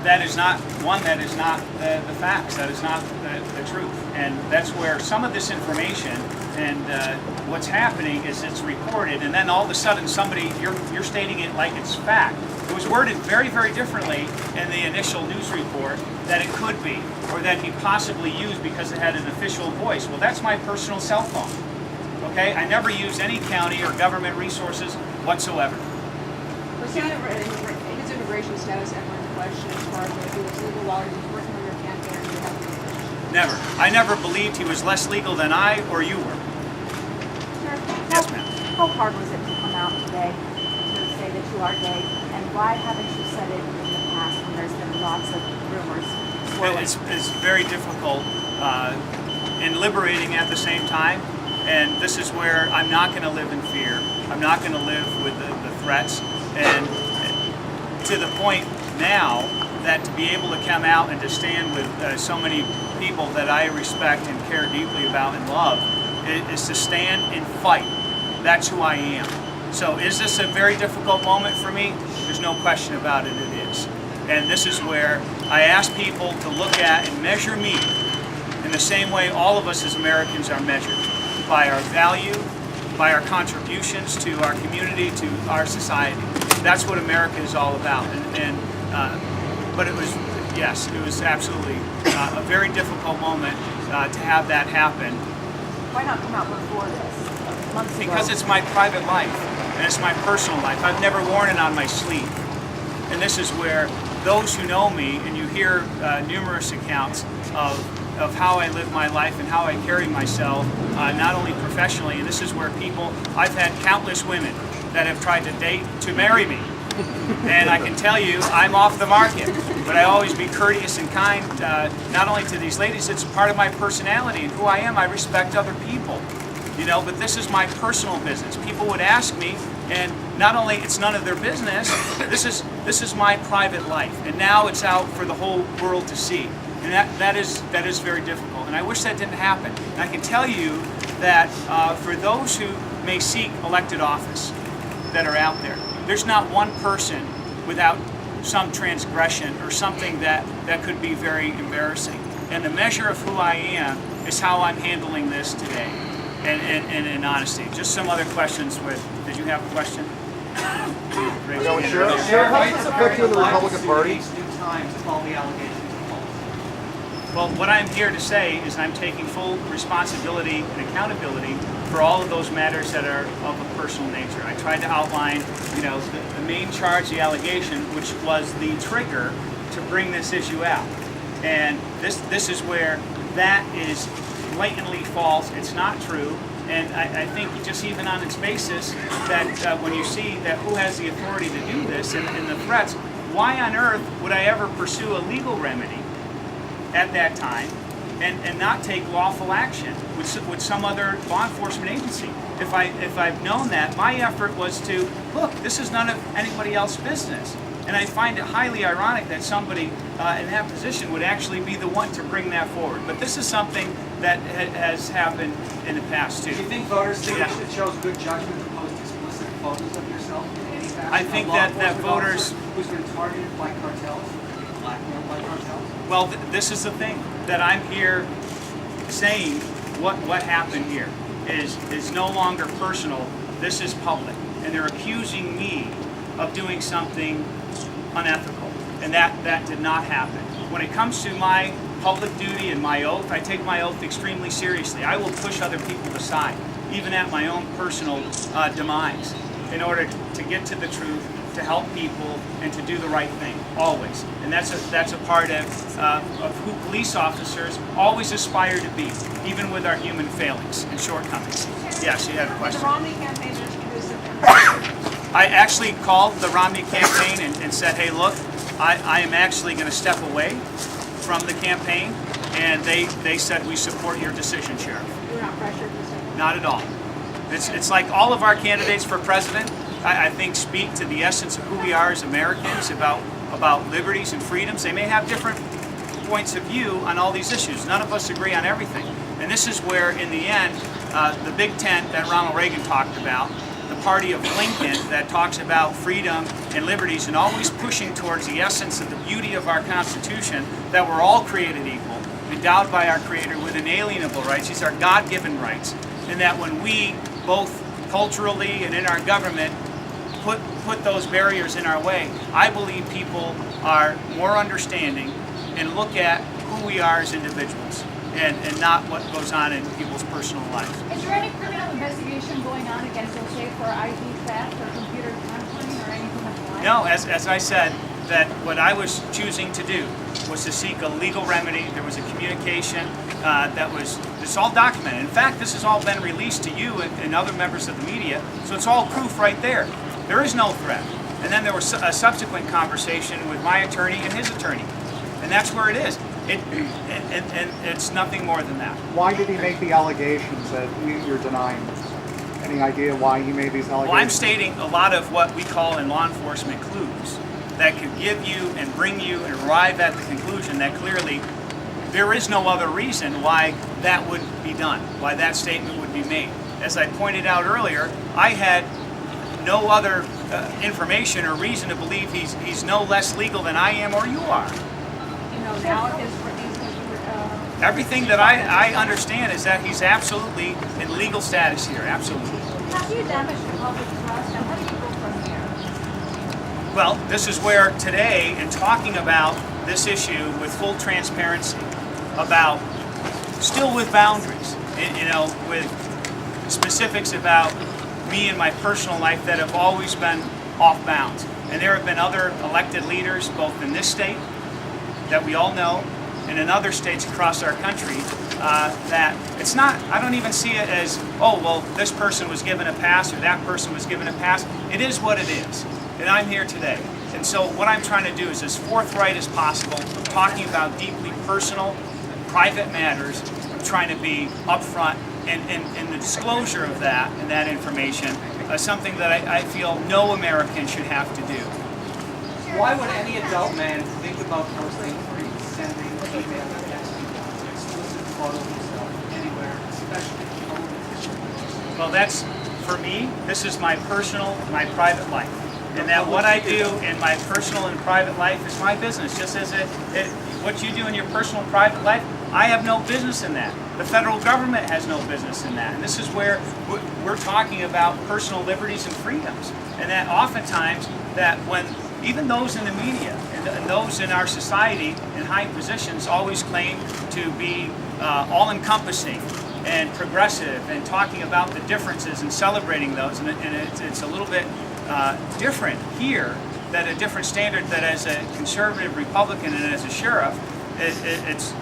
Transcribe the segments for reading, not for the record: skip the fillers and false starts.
that is not the facts. That is not the truth. And that's where some of this information and what's happening is it's reported, and then all of a sudden you're stating it like it's fact. It was worded very, very differently in the initial news report that it could be, or that he possibly used because it had an official voice. Well, that's my personal cell phone. Okay, I never use any county or government resources whatsoever. Was his immigration status ever in question as far as if he was legal while he was working on your campaign or you have immigration? Never. I never believed he was less legal than I or you were. Sir, Yes, ma'am. How hard was it to come out today to say that you are gay? And why haven't you said it in the past when there's been lots of rumors swirling? It's very difficult and liberating at the same time. And this is where I'm not going to live in fear. I'm not going to live with the threats. And to the point now that to be able to come out and to stand with so many people that I respect and care deeply about and love is to stand and fight. That's who I am. So is this a very difficult moment for me? There's no question about it, it is. And this is where I ask people to look at and measure me in the same way all of us as Americans are measured, by our value, by our contributions to our community, to our society. That's what America is all about. But it was, yes, it was absolutely a very difficult moment to have that happen. Why not come out before this? Months ago? Because it's my private life, and it's my personal life. I've never worn it on my sleeve. And this is where those who know me, and you hear numerous accounts of how I live my life and how I carry myself, not only professionally, and this is where I've had countless women that have tried to date to marry me. And I can tell you, I'm off the market. But I always be courteous and kind, not only to these ladies, it's part of my personality and who I am. I respect other people, but this is my personal business. People would ask me, and not only it's none of their business, this is my private life. And now it's out for the whole world to see. And that is very difficult. And I wish that didn't happen. And I can tell you that for those who may seek elected office that are out there, there's not one person without some transgression or something that could be very embarrassing. And the measure of who I am is how I'm handling this today, and in honesty. Just some other questions. Did you have a question? Sure. How does this affect you in the Republican Party? New times with all the allegations. Well, what I'm here to say is I'm taking full responsibility and accountability for all of those matters that are of a personal nature. I tried to outline, the main charge, the allegation, which was the trigger to bring this issue out. And this is where that is blatantly false. It's not true. And I think just even on its basis that when you see that who has the authority to do this and the threats, why on earth would I ever pursue a legal remedy at that time and not take lawful action with some other law enforcement agency? If I've known that, my effort was to, look, this is none of anybody else's business. And I find it highly ironic that somebody in that position would actually be the one to bring that forward. But this is something that has happened in the past too. Do you think voters think it shows good judgment to post explicit photos of yourself in any fashion? I think that voters who's been targeted by cartels, blackmailed by cartels. Well, this is the thing that I'm here saying. What happened here is no longer personal. This is public, and they're accusing me of doing something unethical, and that did not happen. When it comes to my public duty and my oath, I take my oath extremely seriously. I will push other people aside, even at my own personal demise, in order to get to the truth, to help people, and to do the right thing, always. And that's a part of who police officers always aspire to be, even with our human failings and shortcomings. Yes, you had a question. The Romney campaign introduced I actually called the Romney campaign and said, hey, look, I am actually going to step away from the campaign, and they said, we support your decision, Sheriff. You're not pressured to say? Not at all. It's like all of our candidates for president, I think, speak to the essence of who we are as Americans, about liberties and freedoms. They may have different points of view on all these issues. None of us agree on everything. And this is where, in the end, the big tent that Ronald Reagan talked about, the party of Lincoln that talks about freedom and liberties and always pushing towards the essence of the beauty of our Constitution, that we're all created equal, endowed by our Creator with inalienable rights. These are God-given rights. And that when we, both culturally and in our government, put those barriers in our way, I believe people are more understanding and look at who we are as individuals and not what goes on in people's personal lives. Is there any criminal investigation going on against Jose for ID theft or computer tampering or anything like that? No, as I said, that what I was choosing to do was to seek a legal remedy. There was a communication it's all documented. In fact, this has all been released to you and other members of the media, so it's all proof right there. There is no threat. And then there was a subsequent conversation with my attorney and his attorney, and that's where it is. And it's nothing more than that. Why did he make the allegations that you're denying? Any idea why he made these allegations? Well, I'm stating a lot of what we call in law enforcement clues that could give you and bring you and arrive at the conclusion that clearly there is no other reason why that would be done, why that statement would be made. As I pointed out earlier, I had no other information or reason to believe he's no less legal than I am or you are. You know, now his Everything that I understand is that he's absolutely in legal status here, absolutely. Have you damaged the public trust, and how do you go from here? Well, this is where today, in talking about this issue with full transparency, about still with boundaries, with specifics about me and my personal life that have always been off bounds. And there have been other elected leaders, both in this state, that we all know, and in other states across our country, that it's not, I don't even see it as, oh, well, this person was given a pass or that person was given a pass. It is what it is. And I'm here today. And so what I'm trying to do is as forthright as possible, talking about deeply personal, private matters. I'm trying to be upfront, and the disclosure of that and that information is something that I feel no American should have to do. Why would any adult man think about posting or even sending email or texting explicit photos of himself anywhere, especially on? Well, that's, for me, this is my personal, my private life. And that what I do in my personal and private life is my business. Just as what you do in your personal and private life, I have no business in that. The federal government has no business in that. And this is where we're talking about personal liberties and freedoms. And that oftentimes, that when even those in the media and those in our society in high positions always claim to be all-encompassing and progressive and talking about the differences and celebrating those. And it's a little bit different here, that a different standard that as a conservative Republican and as a sheriff, it's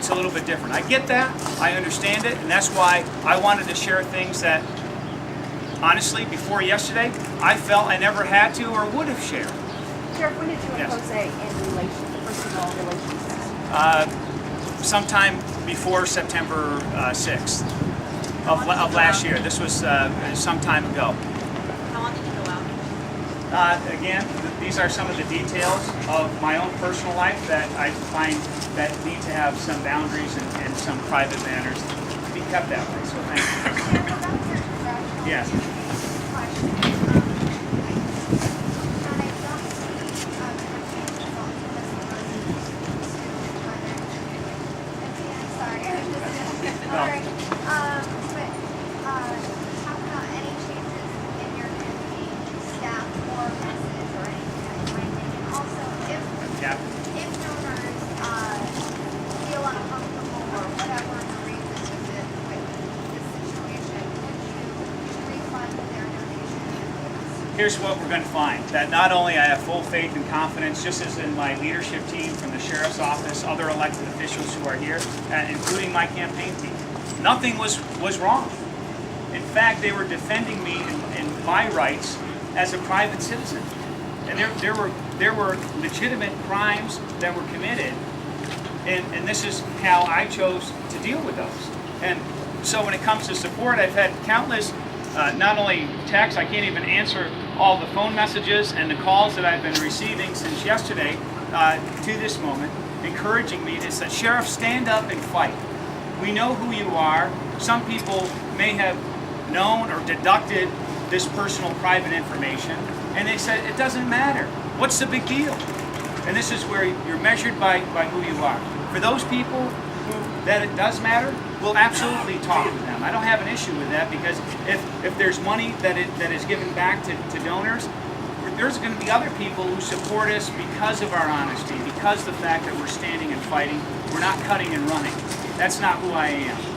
a little bit different. I get that, I understand it, and that's why I wanted to share things that, honestly, before yesterday, I felt I never had to or would have shared. Sheriff, when did you and Yes. Jose in personal relations? Sometime before September 6th of last year. This was some time ago. How long did you go out? Again, these are some of the details of my own personal life that I find that need to have some boundaries and some private manners to be kept that way. So thank you. Yes. Here's what we're going to find, that not only I have full faith and confidence, just as in my leadership team from the Sheriff's Office, other elected officials who are here, including my campaign team. Nothing was wrong. In fact, they were defending me in my rights as a private citizen. And there were legitimate crimes that were committed, and this is how I chose to deal with those. And so when it comes to support, I've had countless not only texts, I can't even answer all the phone messages and the calls that I've been receiving since yesterday to this moment, encouraging me to say, Sheriff, stand up and fight. We know who you are. Some people may have known or deducted this personal private information, and they said it doesn't matter. What's the big deal? And this is where you're measured by who you are. For those people who that it does matter, we'll absolutely talk with them. I don't have an issue with that, because if there's money that is given back to donors, there's going to be other people who support us because of our honesty, because of the fact that we're standing and fighting. We're not cutting and running. That's not who I am.